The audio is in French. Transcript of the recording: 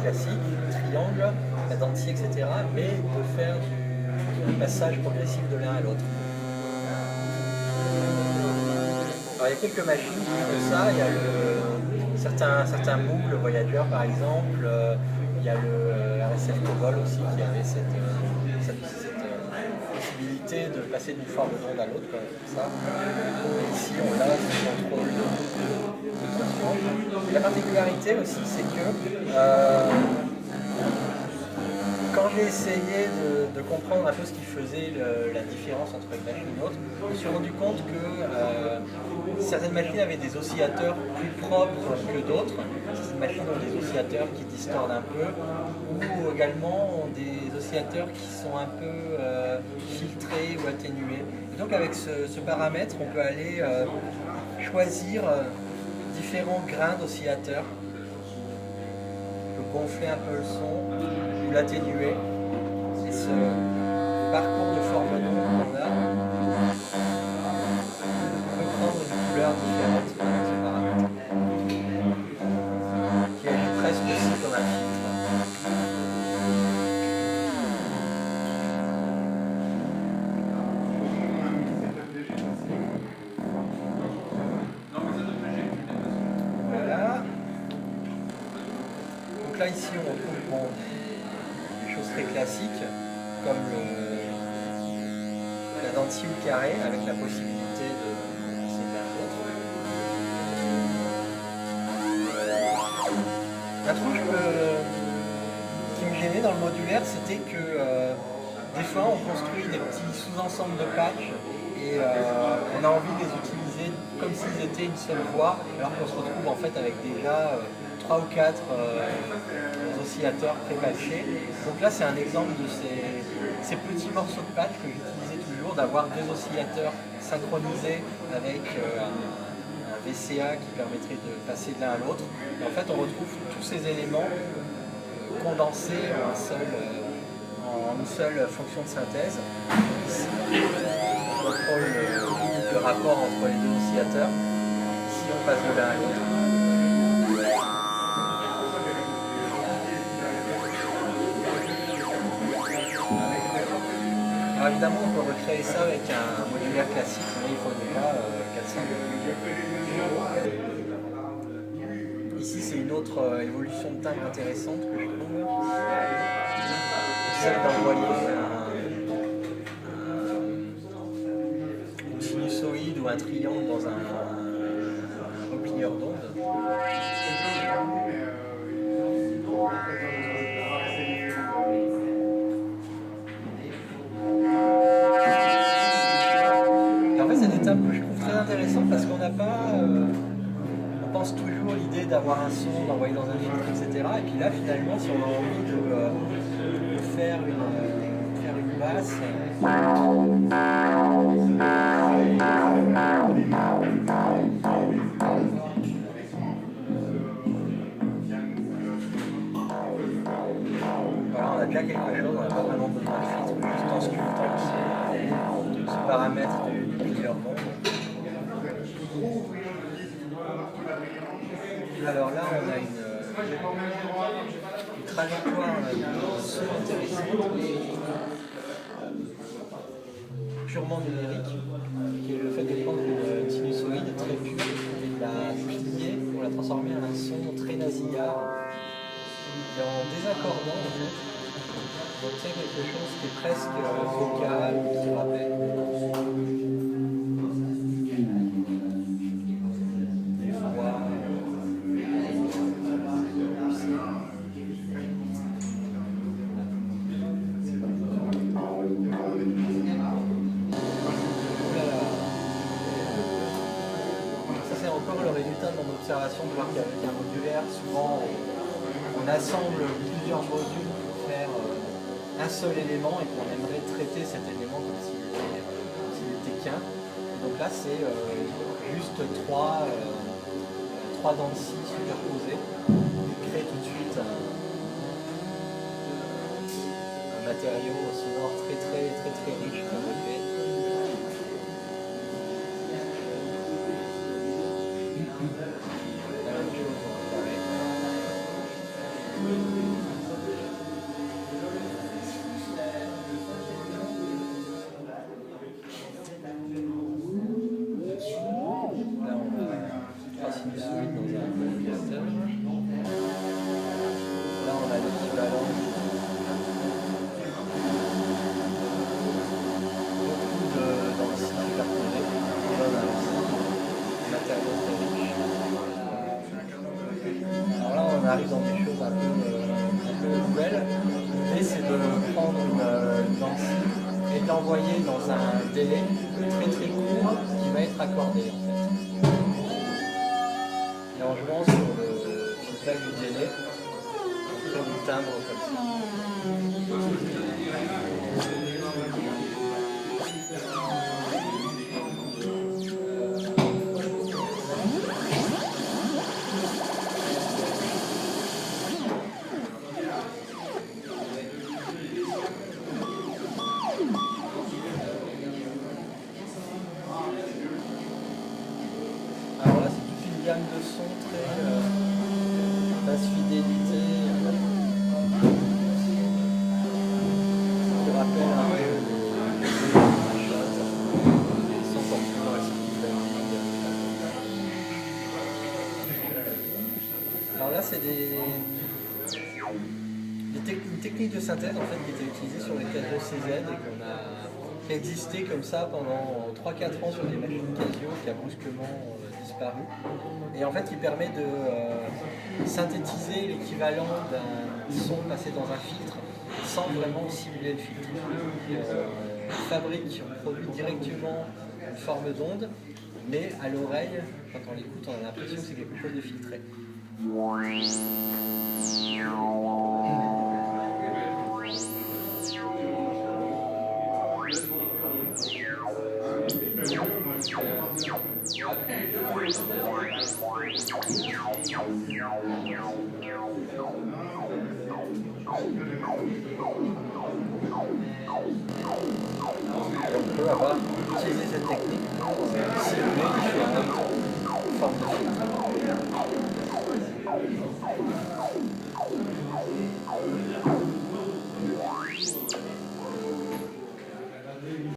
classique, du triangle, la dentille, etc., mais de faire du passage progressif de l'un à l'autre. Alors, il y a quelques machines qui font ça. Il y a certains moules, le Voyager par exemple. Il y a le RSF Cobol aussi qui avait cette possibilité de passer d'une forme d'onde à l'autre, comme ça. Et ici, on l'a sous contrôle de pression. La particularité aussi, c'est que quand j'ai essayé de comprendre un peu ce qui faisait la différence entre une machine et une autre, je me suis rendu compte que certaines machines avaient des oscillateurs plus propres que d'autres. Certaines machines ont des oscillateurs qui distordent un peu, ou également ont des oscillateurs qui sont un peu filtrés ou atténués. Et donc avec ce paramètre, on peut aller choisir différents grains d'oscillateurs. On peut gonfler un peu le son ou l'atténuer. Et ce parcours de forme d'onde qu'on a peut prendre une couleur différente dans ce paramètre, qui agit presque aussi comme un filtre. Voilà. Donc là ici on retrouve des choses très classiques comme la dentille carré avec la possibilité de passer de l'un à l'autre. Un truc qui me gênait dans le modulaire, c'était que des fois on construit des petits sous-ensembles de patchs et on a envie de les utiliser comme s'ils étaient une seule voie, alors qu'on se retrouve en fait avec déjà 3 ou 4 oscillateurs pré-patchés. Donc là c'est un exemple de ces petits morceaux de patch que j'utilisais toujours, d'avoir deux oscillateurs synchronisés avec un VCA qui permettrait de passer de l'un à l'autre. Et en fait on retrouve tous ces éléments condensés en une seule fonction de synthèse. Ici on contrôle le rapport entre les deux oscillateurs. Ici on passe de l'un à l'autre. Alors évidemment, on peut recréer ça avec un modulaire classique, mais il faut déjà 400 000. Ici, c'est une autre évolution de timbre intéressante que je trouve. Celle d'envoyer une sinusoïde ou un triangle dans un replieur d'onde. C'est des timbres que je trouve très intéressants parce qu'on n'a pas. On pense toujours l'idée d'avoir un son, d'envoyer dans un filtre, etc. Et puis là, finalement, si on a envie de faire une basse. Voilà, on a déjà quelque chose, on n'a pas vraiment besoin de filtre, juste en sculptant ce paramètre du plieur d'onde. Alors là, on a une trajectoire de son intéressante, purement numérique, qui est le fait de prendre une sinusoïde très pure et de la plier pour la transformer en un son très nasillard. Et en désaccordant, en fait, on obtient quelque chose qui est presque vocal ou qui rappelle des voix. Ça c'est encore le résultat de mon observation de voir qu'avec un modulaire, souvent on assemble plusieurs modules pour faire un seul élément et qu'on aimerait traiter cet élément comme s'il n'était qu'un. Donc là c'est juste trois dents de scie superposées qui créent tout de suite un matériau sonore très riche comme effet. La même chose en carré. un peu nouvelle. L'idée c'est de prendre une dent de scie et de l'envoyer dans un délai très très court qui va être accordé en fait. Et en jouant sur le feedback du délai, on crée du timbre comme ça. Alors là, c'est toute une gamme de sons très basse fidélité, qui rappelle un peu les sons qu'on trouve dans la circuit classique. Alors là, c'est une technique de synthèse en fait, qui était utilisée sur les Casio CZ et qui a existé comme ça pendant 3-4 ans sur des machines Casio, qui a brusquement disparu. Et en fait, il permet de synthétiser l'équivalent d'un son passé dans un filtre sans vraiment simuler le filtre. On produit directement une forme d'onde, mais à l'oreille, quand on l'écoute, on a l'impression que c'est quelque chose de filtré. On peut avoir utilisé cette technique pour simuler différentes formes de filtres.